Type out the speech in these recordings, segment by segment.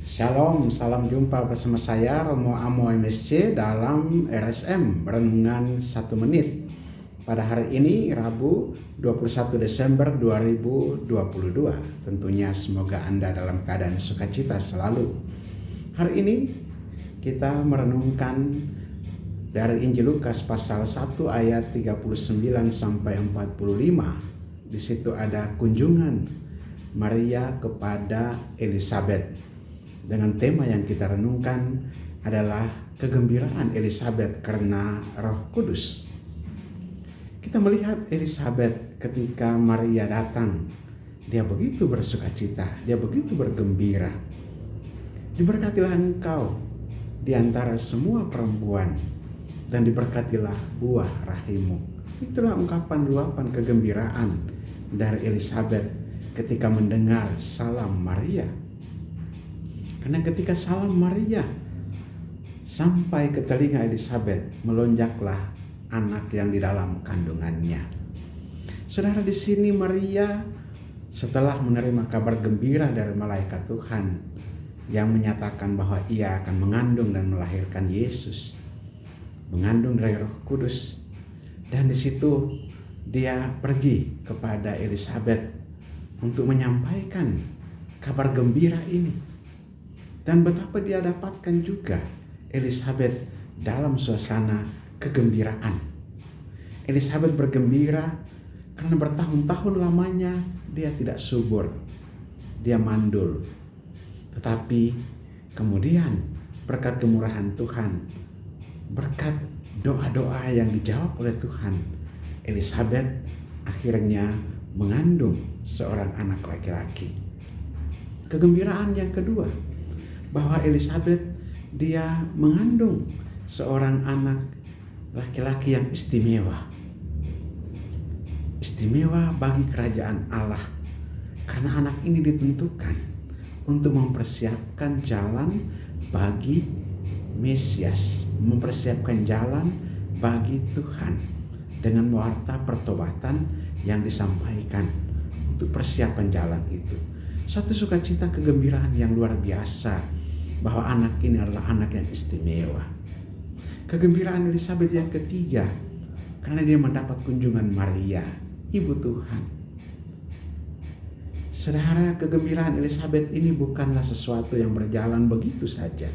Shalom, salam jumpa bersama saya Romo Amo MSC dalam RSM Renungan 1 Menit. Pada hari ini Rabu 21 Desember 2022. Tentunya semoga Anda dalam keadaan sukacita selalu. Hari ini kita merenungkan dari Injil Lukas pasal 1 ayat 39 sampai 45. Di situ ada kunjungan Maria kepada Elisabet. Dengan tema yang kita renungkan adalah kegembiraan Elisabet karena Roh Kudus. Kita melihat Elisabet ketika Maria datang, dia begitu bersukacita, dia begitu bergembira. Diberkatilah engkau di antara semua perempuan, dan diberkatilah buah rahimmu. Itulah ungkapan luapan kegembiraan dari Elisabet ketika mendengar salam Maria. Karena ketika salam Maria sampai ke telinga Elisabet, melonjaklah anak yang di dalam kandungannya. Saudara, di sini Maria setelah menerima kabar gembira dari malaikat Tuhan yang menyatakan bahwa ia akan mengandung dan melahirkan Yesus, mengandung dari Roh Kudus, dan di situ dia pergi kepada Elisabet untuk menyampaikan kabar gembira ini. Dan betapa dia dapatkan juga Elisabet dalam suasana kegembiraan. Elisabet bergembira karena bertahun-tahun lamanya dia tidak subur, dia mandul. Tetapi kemudian berkat kemurahan Tuhan, berkat doa-doa yang dijawab oleh Tuhan, Elisabet akhirnya mengandung seorang anak laki-laki. Kegembiraan yang kedua, bahwa Elisabet dia mengandung seorang anak laki-laki yang istimewa. Istimewa bagi kerajaan Allah, karena anak ini ditentukan untuk mempersiapkan jalan bagi Mesias, mempersiapkan jalan bagi Tuhan dengan warta pertobatan yang disampaikan untuk persiapan jalan itu. Satu sukacita kegembiraan yang luar biasa bahwa anak ini adalah anak yang istimewa. Kegembiraan Elisabet yang ketiga karena dia mendapat kunjungan Maria, Ibu Tuhan. Saudara, kegembiraan Elisabet ini bukanlah sesuatu yang berjalan begitu saja.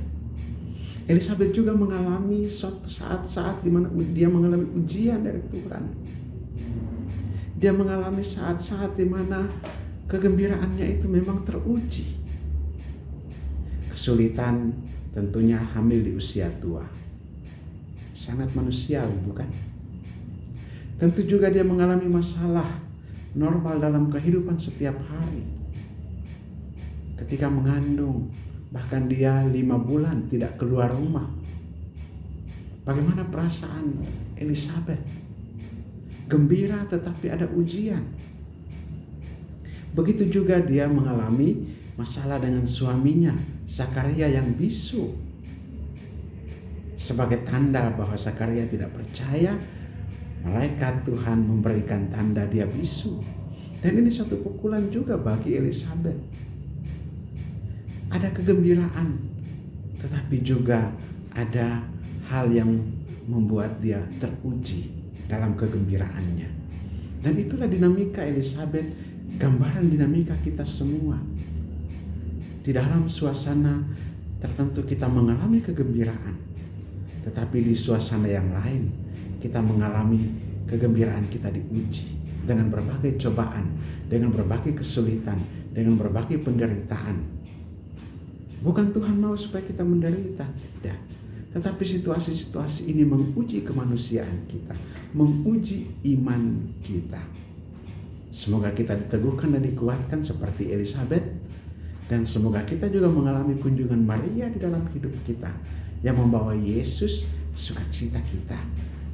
Elisabet juga mengalami suatu saat-saat di mana dia mengalami ujian dari Tuhan. Dia mengalami saat-saat di mana kegembiraannya itu memang teruji. Kesulitan tentunya hamil di usia tua. Sangat manusiawi, bukan? Tentu juga dia mengalami masalah normal dalam kehidupan setiap hari. Ketika mengandung, bahkan dia 5 bulan tidak keluar rumah. Bagaimana perasaan Elisabet? Gembira tetapi ada ujian. Begitu juga dia mengalami masalah dengan suaminya, Zakaria yang bisu. Sebagai tanda bahwa Zakaria tidak percaya, malaikat Tuhan memberikan tanda dia bisu. Dan ini satu pukulan juga bagi Elisabet. Ada kegembiraan, tetapi juga ada hal yang membuat dia teruji dalam kegembiraannya. Dan itulah dinamika Elisabet, gambaran dinamika kita semua. Di dalam suasana tertentu kita mengalami kegembiraan, tetapi di suasana yang lain kita mengalami kegembiraan kita diuji dengan berbagai cobaan, dengan berbagai kesulitan, dengan berbagai penderitaan. Bukan Tuhan mau supaya kita menderita, tidak. Tetapi situasi-situasi ini menguji kemanusiaan kita, menguji iman kita. Semoga kita diteguhkan dan dikuatkan seperti Elisabet. Dan semoga kita juga mengalami kunjungan Maria di dalam hidup kita yang membawa Yesus sukacita kita.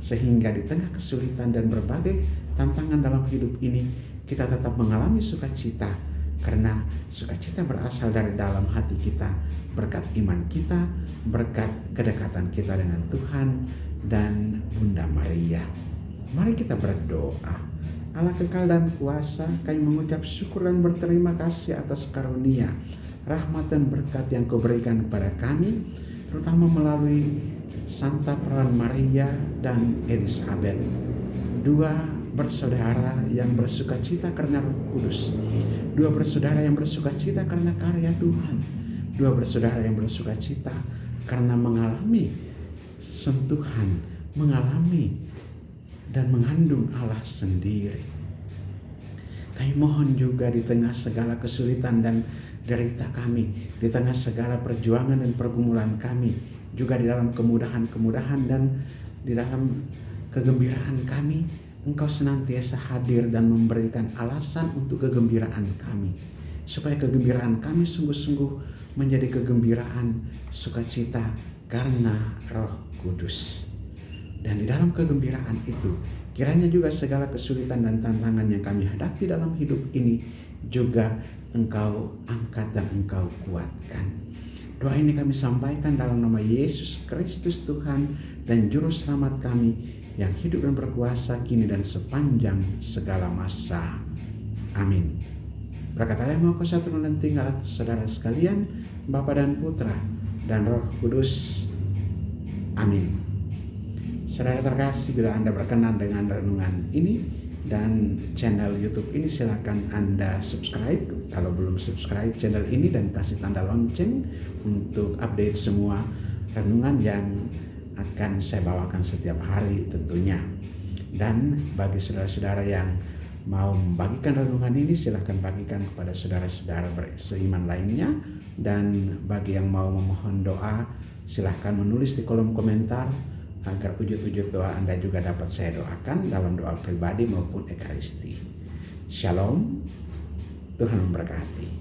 Sehingga di tengah kesulitan dan berbagai tantangan dalam hidup ini, kita tetap mengalami sukacita. Karena sukacita berasal dari dalam hati kita, berkat iman kita, berkat kedekatan kita dengan Tuhan dan Bunda Maria. Mari kita berdoa. Allah kekal dan kuasa, kami mengucap syukur dan berterima kasih atas karunia, rahmat dan berkat yang Kau berikan kepada kami, terutama melalui Santa Peran Maria dan Elizabeth, dua bersaudara yang bersuka cita karena Roh Kudus, dua bersaudara yang bersuka cita karena karya Tuhan, dua bersaudara yang bersuka cita karena mengalami sentuhan, mengalami dan mengandung Allah sendiri. Kami mohon juga di tengah segala kesulitan dan derita kami, di tengah segala perjuangan dan pergumulan kami, juga di dalam kemudahan-kemudahan dan di dalam kegembiraan kami, Engkau senantiasa hadir dan memberikan alasan untuk kegembiraan kami, supaya kegembiraan kami sungguh-sungguh menjadi kegembiraan sukacita karena Roh Kudus. Dan di dalam kegembiraan itu, kiranya juga segala kesulitan dan tantangan yang kami hadapi dalam hidup ini juga Engkau angkat dan Engkau kuatkan. Doa ini kami sampaikan dalam nama Yesus Kristus Tuhan dan Juru Selamat kami yang hidup dan berkuasa kini dan sepanjang segala masa. Amin. Berkat Allah yang Maha Kuasa turun dan tinggal atas saudara sekalian, Bapa dan Putra dan Roh Kudus. Amin. Saudara terkasih, bila Anda berkenan dengan renungan ini dan channel YouTube ini, silakan Anda subscribe kalau belum subscribe channel ini dan kasih tanda lonceng untuk update semua renungan yang akan saya bawakan setiap hari tentunya. Dan bagi saudara-saudara yang mau membagikan renungan ini, silahkan bagikan kepada saudara-saudara seiman lainnya. Dan bagi yang mau memohon doa, silahkan menulis di kolom komentar agar wujud-wujud doa Anda juga dapat saya doakan dalam doa pribadi maupun ekaristi. Shalom, Tuhan memberkati.